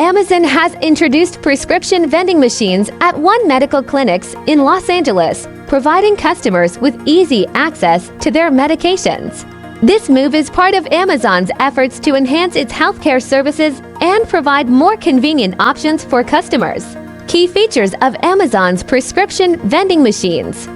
Amazon has introduced prescription vending machines at one medical clinics in Los Angeles, providing customers with easy access to their medications. This move is part of Amazon's efforts to enhance its healthcare services and provide more convenient options for customers. Key features of Amazon's prescription vending machines.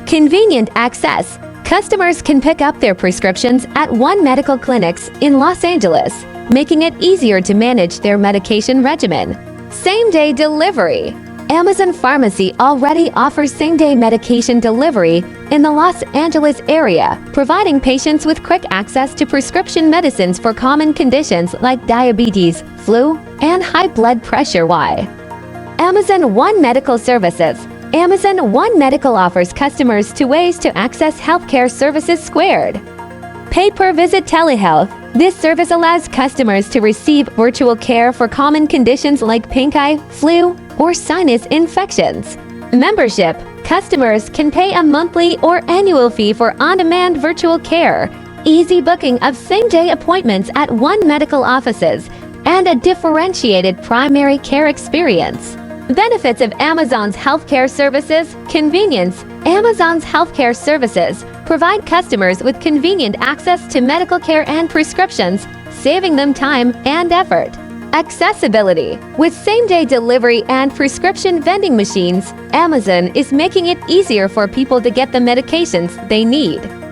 Convenient access. Customers can pick up their prescriptions at one medical clinics in Los Angeles, making it easier to manage their medication regimen. Same-day delivery. Amazon Pharmacy already offers same-day medication delivery in the Los Angeles area, providing patients with quick access to prescription medicines for common conditions like diabetes, flu, and high blood pressure. Amazon One Medical Services. Amazon One Medical offers customers two ways to access healthcare services squared. Pay-per-visit telehealth. This service allows customers to receive virtual care for common conditions like pink eye, flu, or sinus infections. Membership. Customers can pay a monthly or annual fee for on-demand virtual care, easy booking of same-day appointments at one medical offices, and a differentiated primary care experience. Benefits of Amazon's healthcare services. Convenience. Amazon's healthcare services provide customers with convenient access to medical care and prescriptions, saving them time and effort. Accessibility. With same-day delivery and prescription vending machines, Amazon is making it easier for people to get the medications they need.